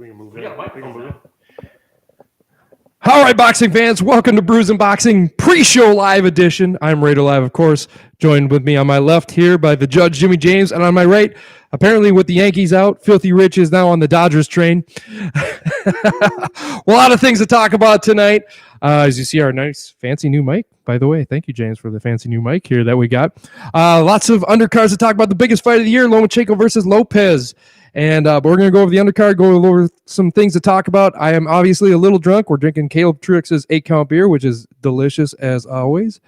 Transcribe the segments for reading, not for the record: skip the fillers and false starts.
we can move it. All right, boxing fans, welcome to Brews and Boxing pre-show live edition. I'm Radio Live, of course, joined with me on my left here by the judge, Jimmy James, and on my right, apparently with the Yankees out, Filthy Rich is now on the Dodgers train. A lot of things to talk about tonight. As you see our nice, fancy new mic, by the way. Thank you, James, for the fancy new mic here that we got. Lots of undercards to talk about. The biggest fight of the year, Lomachenko versus Lopez. And we're going to go over the undercard, go over some things to talk about. I am obviously a little drunk. We're drinking Caleb Truix's 8-count beer, which is delicious as always.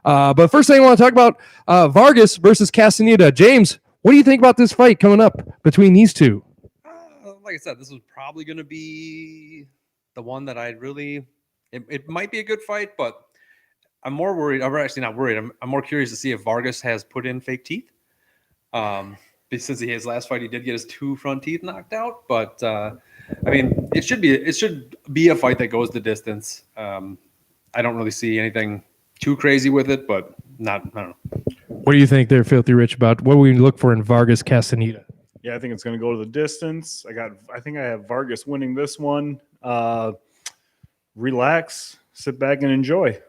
But first thing I want to talk about, Vargas versus Castaneda. James, what do you think about this fight coming up between these two? Like I said, this was probably going to be the one that I'd really... It might be a good fight, but I'm more worried. I'm actually not worried. I'm more curious to see if Vargas has put in fake teeth. Since his last fight, he did get his 2 front teeth knocked out. But I mean, it should be a fight that goes the distance. I don't really see anything too crazy with it, but I don't know. What do you think there, Filthy Rich, about what we look for in Vargas Castaneda? Yeah, I think it's going to go to the distance. I think I have Vargas winning this one. Relax, sit back, and enjoy.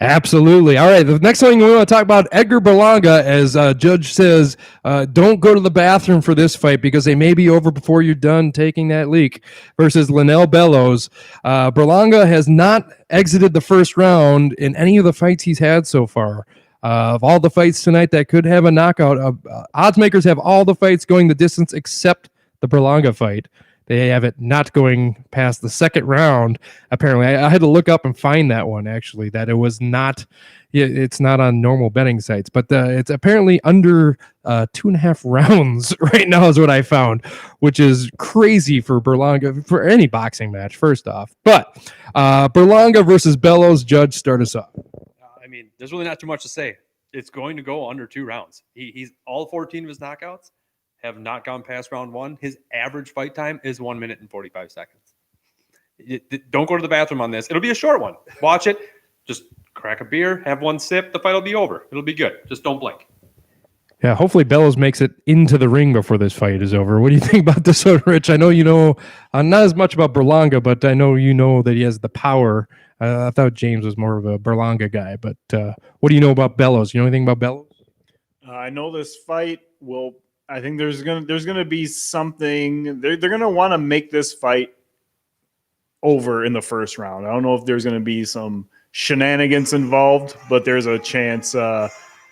Absolutely. All right, the next thing we want to talk about, Edgar Berlanga, as Judge says, don't go to the bathroom for this fight because they may be over before you're done taking that leak, versus Linnell Bellows. Berlanga has not exited the first round in any of the fights he's had so far. Of all the fights tonight that could have a knockout, odds makers have all the fights going the distance except the Berlanga fight. They have it not going past the second round. Apparently, I had to look up and find that one, actually, that it was not, it's not on normal betting sites, but it's apparently under 2.5 rounds right now is what I found, which is crazy for Berlanga, for any boxing match, first off. But Berlanga versus Bellows, Judge, start us off. I mean, there's really not too much to say. It's going to go under 2 rounds. He's all 14 of his knockouts have not gone past round 1. His average fight time is 1 minute and 45 seconds. Don't go to the bathroom on this. It'll be a short one. Watch it. Just crack a beer, have one sip. The fight will be over. It'll be good. Just don't blink. Yeah, hopefully Bellows makes it into the ring before this fight is over. What do you think about this one, Rich? I know you know not as much about Berlanga, but I know you know that he has the power. I thought James was more of a Berlanga guy, but what do you know about Bellows? You know anything about Bellows? I know this fight will... I think there's gonna be something. They're gonna want to make this fight over in the first round. I don't know if there's gonna be some shenanigans involved, but there's a chance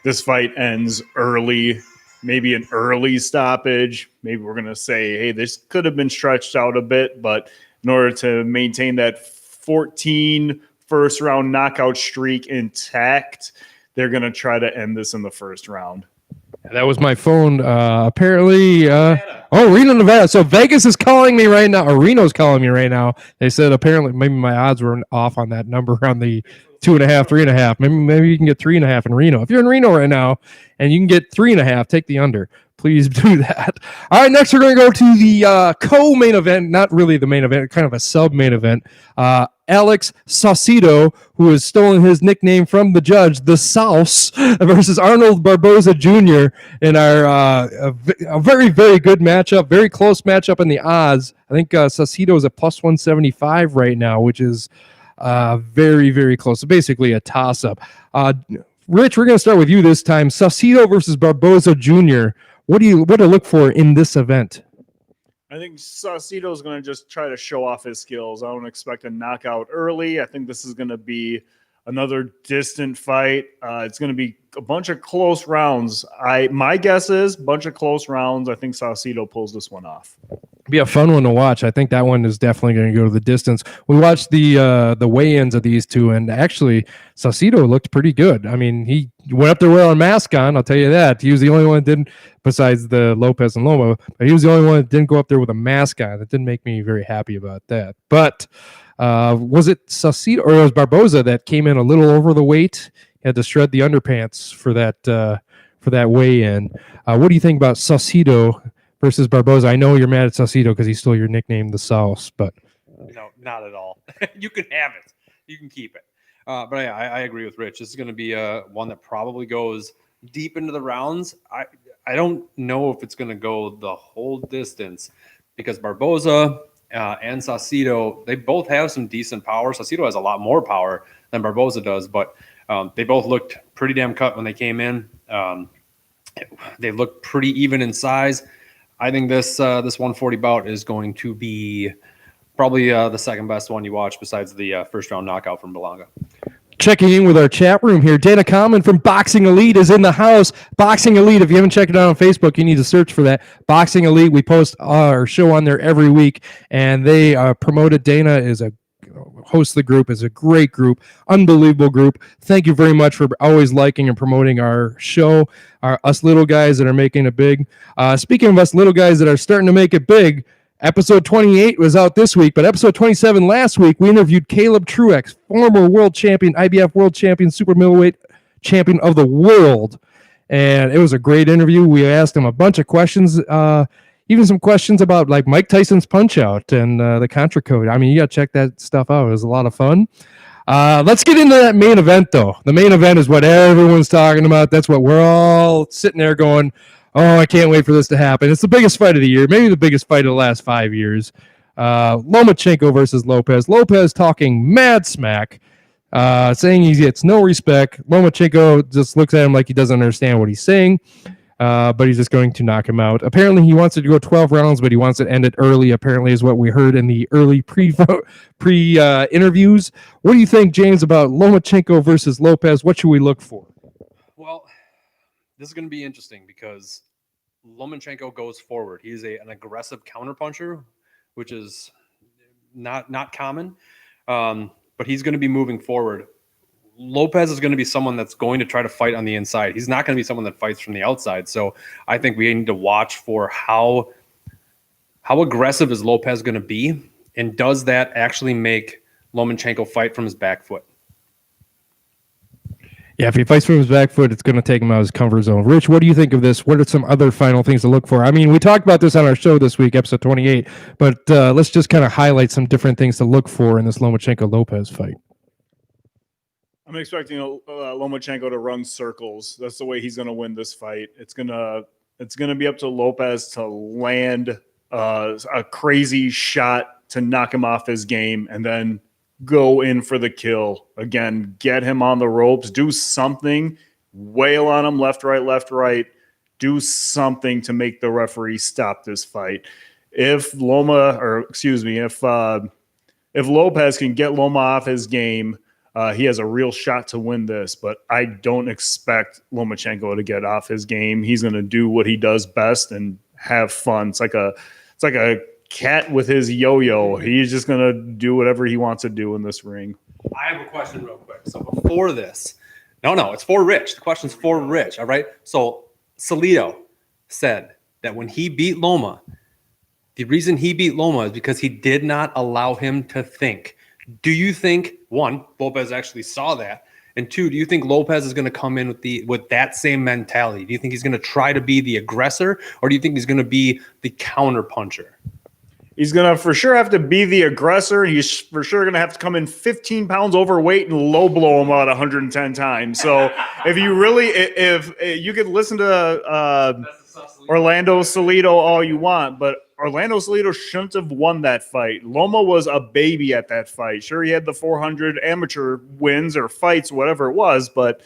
this fight ends early, maybe an early stoppage. Maybe we're gonna say, hey, this could have been stretched out a bit, but in order to maintain that 14 first round knockout streak intact, they're gonna try to end this in the first round. That was my phone. Apparently, Reno, Nevada. So Vegas is calling me right now, or Reno's calling me right now. They said apparently maybe my odds were off on that number around the 2.5, 3.5. Maybe you can get 3.5 in Reno. If you're in Reno right now and you can get 3.5, take the under. Please do that. All right, next we're going to go to the co-main event, not really the main event, kind of a sub-main event. Alex Saucedo, who has stolen his nickname from the judge, the Sauce, versus Arnold Barboza Junior in our a very, very good matchup, very close matchup in the odds. I think Saucedo is a plus 175 right now, which is very, very close. So basically a toss-up. Rich, we're going to start with you this time. Saucedo versus Barboza Junior. What to look for in this event? I think Saucido is going to just try to show off his skills. I don't expect a knockout early. I think this is going to be another distant fight. It's going to be a bunch of close rounds. My guess is a bunch of close rounds. I think Saucido pulls this one off. Be a fun one to watch. I think that one is definitely going to go to the distance. We watched the weigh-ins of these two, and actually Saucedo looked pretty good. I mean, he went up there with a mask on, I'll tell you that. He was the only one that didn't, besides the Lopez and Loma, but he was the only one that didn't go up there with a mask on. That didn't make me very happy about that. But was it Saucedo or it was Barboza that came in a little over the weight? He had to shred the underpants for that weigh-in. What do you think about Saucedo versus Barboza? I know you're mad at Saucedo because he stole your nickname, the Sauce, but no, not at all. You can have it. You can keep it. But I agree with Rich. This is going to be one that probably goes deep into the rounds. I don't know if it's going to go the whole distance. because Barboza and Saucido, they both have some decent power. Saucido has a lot more power than Barboza does, but they both looked pretty damn cut when they came in. They look pretty even in size. I think this 140 bout is going to be probably the second best one you watch besides the first round knockout from Belonga. Checking in with our chat room here. Dana Common from Boxing Elite is in the house. Boxing Elite, if you haven't checked it out on Facebook, you need to search for that. Boxing Elite, we post our show on there every week, and they promoted Dana as a host of the group. Is a great group, unbelievable group. Thank you very much for always liking and promoting our show, us little guys that are making it big. Speaking of us little guys that are starting to make it big, episode 28 was out this week, but episode 27 last week, we interviewed Caleb Truex, former world champion, IBF world champion, super middleweight champion of the world. And it was a great interview. We asked him a bunch of questions, even some questions about like Mike Tyson's Punch Out and the Contra Code. I mean, you got to check that stuff out. It was a lot of fun. Let's get into that main event, though. The main event is what everyone's talking about. That's what we're all sitting there going, oh, I can't wait for this to happen. It's the biggest fight of the year, maybe the biggest fight of the last 5 years. Lomachenko versus Lopez. Lopez talking mad smack, saying he gets no respect. Lomachenko just looks at him like he doesn't understand what he's saying, but he's just going to knock him out. Apparently, he wants it to go 12 rounds, but he wants it ended early, apparently, is what we heard in the early pre-interviews. What do you think, James, about Lomachenko versus Lopez? What should we look for? Well, this is going to be interesting because Lomachenko goes forward. He's an aggressive counterpuncher, which is not common, but he's going to be moving forward. Lopez is going to be someone that's going to try to fight on the inside. He's not going to be someone that fights from the outside. So I think we need to watch for how aggressive is Lopez going to be, and does that actually make Lomachenko fight from his back foot? Yeah, if he fights from his back foot, it's going to take him out of his comfort zone. Rich, what do you think of this? What are some other final things to look for? I mean, we talked about this on our show this week, episode 28, but let's just kind of highlight some different things to look for in this Lomachenko-Lopez fight. I'm expecting Lomachenko to run circles. That's the way he's going to win this fight. It's gonna be up to Lopez to land a crazy shot to knock him off his game, and then go in for the kill. Again, get him on the ropes, do something, wail on him left, right, do something to make the referee stop this fight. If Lopez can get Loma off his game, he has a real shot to win this, but I don't expect Lomachenko to get off his game. He's going to do what he does best and have fun. It's like a cat with his yo-yo. He's just going to do whatever he wants to do in this ring. I have a question real quick. So before this, no, it's for Rich. The question's for Rich, all right? So Saucido said that when he beat Loma, the reason he beat Loma is because he did not allow him to think. Do you think, one, Lopez actually saw that? And two, do you think Lopez is going to come in with that same mentality? Do you think he's going to try to be the aggressor, or do you think he's going to be the counter puncher? He's going to for sure have to be the aggressor. He's for sure going to have to come in 15 pounds overweight and low blow him out 110 times. So if you could listen to Orlando Saucido all you want, but Orlando Saucido shouldn't have won that fight. Loma was a baby at that fight. Sure, he had the 400 amateur wins or fights, whatever it was, but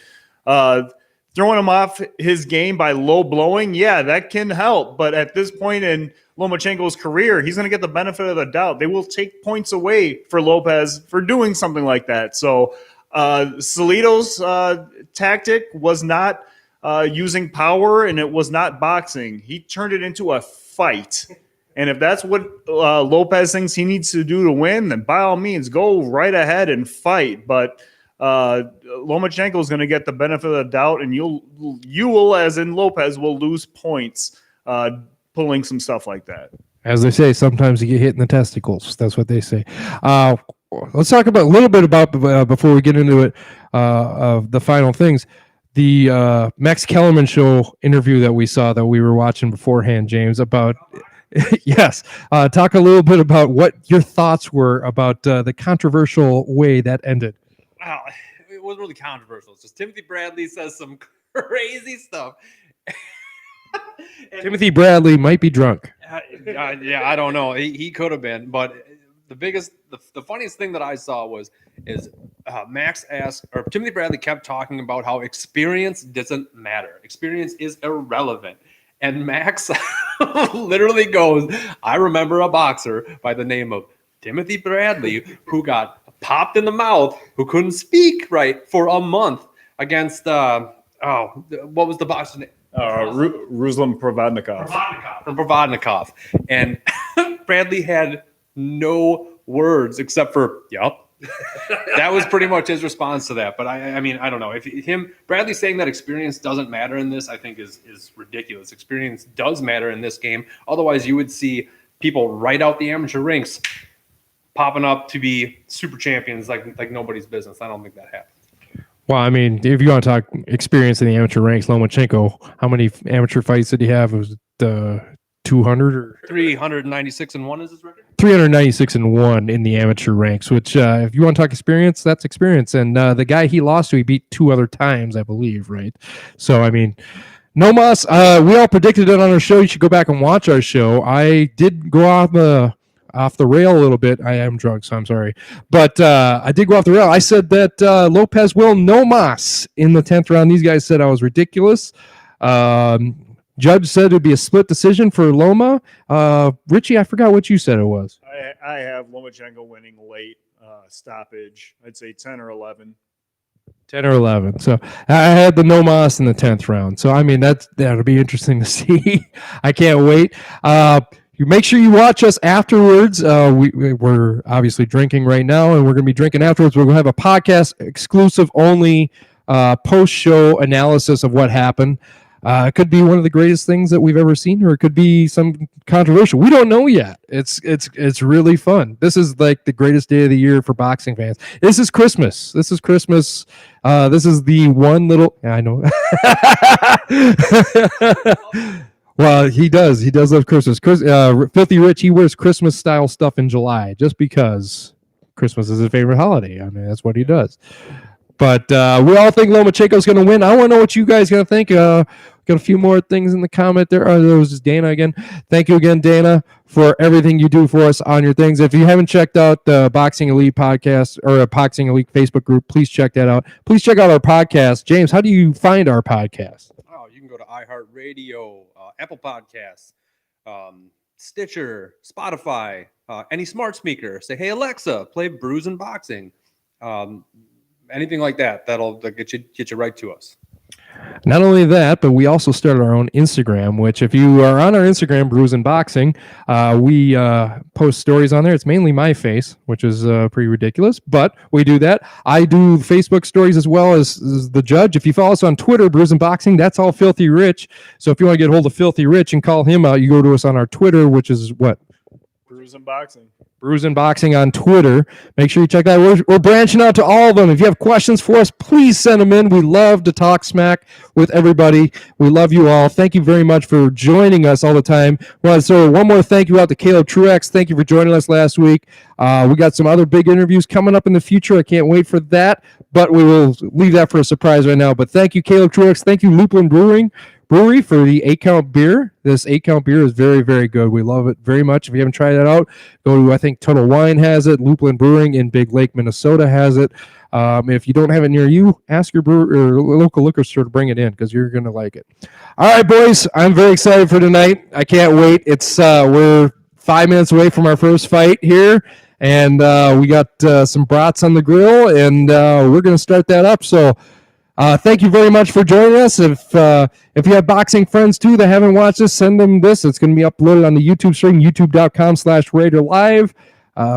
throwing him off his game by low blowing, yeah, that can help. But at this point in Lomachenko's career, he's going to get the benefit of the doubt. They will take points away for Lopez for doing something like that. So Saucido's tactic was not using power, and it was not boxing. He turned it into a fight. And if that's what Lopez thinks he needs to do to win, then by all means, go right ahead and fight. But Lomachenko is going to get the benefit of the doubt, and you will, as in Lopez, will lose points pulling some stuff like that. As they say, sometimes you get hit in the testicles. That's what they say. Let's talk about a little bit about before we get into it of the final things. The Max Kellerman show interview that we saw that we were watching beforehand, James, about yes. Talk a little bit about what your thoughts were about the controversial way that ended. Wow, it wasn't really controversial. It's just Timothy Bradley says some crazy stuff. Timothy Bradley might be drunk. Yeah, I don't know. He could have been, but the funniest thing that I saw is Max asked, or Timothy Bradley kept talking about how experience doesn't matter. Experience is irrelevant. And Max literally goes, I remember a boxer by the name of Timothy Bradley who got popped in the mouth, who couldn't speak right for a month against, what was the boxer's name? Ruslan Provodnikov. Provodnikov. And Bradley had no words except for, yup. That was pretty much his response to that. But I mean, I don't know. If Bradley saying that experience doesn't matter in this, I think is ridiculous. Experience does matter in this game. Otherwise, you would see people right out the amateur ranks popping up to be super champions like nobody's business. I don't think that happens. Well, I mean, if you want to talk experience in the amateur ranks, Lomachenko, how many amateur fights did he have? It was 200 or 396-1 is his record. 396-1 in the amateur ranks. Which, if you want to talk experience, that's experience. And the guy he lost to, he beat 2 other times, I believe, right? So, I mean, no mas. We all predicted it on our show. You should go back and watch our show. I did go off the rail a little bit. I am drunk, so I'm sorry. But I did go off the rail. I said that Lopez will no mas in the 10th round. These guys said I was ridiculous. Judge said it would be a split decision for Loma. Richie, I forgot what you said it was. I have Lomachenko winning late stoppage. I'd say 10 or 11. 10 or 11. So I had the no mas in the 10th round. So, I mean, that'll be interesting to see. I can't wait. You make sure you watch us afterwards. We're obviously drinking right now, and we're going to be drinking afterwards. We're going to have a podcast exclusive only post-show analysis of what happened. It could be one of the greatest things that we've ever seen, or it could be some controversial. We don't know yet. It's really fun. This is like the greatest day of the year for boxing fans. This is Christmas. This is Christmas. This is the one little. Yeah, I know. Well, he does. He does love Christmas. Filthy Rich, he wears Christmas-style stuff in July just because Christmas is his favorite holiday. I mean, that's what he does. But we all think Lomachenko's going to win. I want to know what you guys going to think. Got a few more things in the comment there. There was just Dana again. Thank you again, Dana, for everything you do for us on your things. If you haven't checked out the Boxing Elite podcast or a Boxing Elite Facebook group, please check that out. Please check out our podcast. James, how do you find our podcast? Oh, you can go to iHeartRadio, Apple Podcasts, Stitcher, Spotify, any smart speaker. Say, hey, Alexa, play Brews and Boxing. Anything like that, that'll get you right to us. Not only that, but we also started our own Instagram, which if you are on our Instagram, Brews and Boxing, we post stories on there. It's mainly my face, which is pretty ridiculous, but we do that. I do Facebook stories as well as the judge. If you follow us on Twitter, Brews and Boxing, that's all Filthy Rich. So if you want to get hold of Filthy Rich and call him out, you go to us on our Twitter, which is what? Brews and Boxing. Brews and Boxing on Twitter. Make sure you check that. We're branching out to all of them. If you have questions for us, please send them in. We love to talk smack with everybody. We love you all. Thank you very much for joining us all the time. Well, so one more thank you out to Caleb Truex. Thank you for joining us last week. We got some other big interviews coming up in the future. I can't wait for that, but we will leave that for a surprise right now. But thank you, Caleb Truex. Thank you, Lupulin Brewery for the 8-count beer. This 8-count beer is very, very good. We love it very much. If you haven't tried that out, go to, I think, Total Wine has it. Lupulin Brewing in Big Lake, Minnesota has it. If you don't have it near you, ask your brewer or local liquor store to bring it in because you're going to like it. All right, boys, I'm very excited for tonight. I can't wait. It's we're 5 minutes away from our first fight here, and we got some brats on the grill, and we're going to start that up. So thank you very much for joining us. If you have boxing friends too that haven't watched this, send them this. It's going to be uploaded on the YouTube stream, youtube.com/RaiderLive.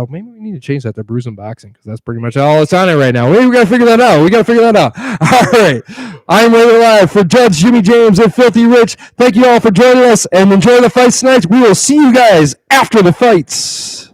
Maybe we need to change that to Brews and Boxing because that's pretty much all that's on it right now. We got to figure that out. All right. I'm Raider Live for Judge Jimmy James and Filthy Rich. Thank you all for joining us and enjoy the fights tonight. We will see you guys after the fights.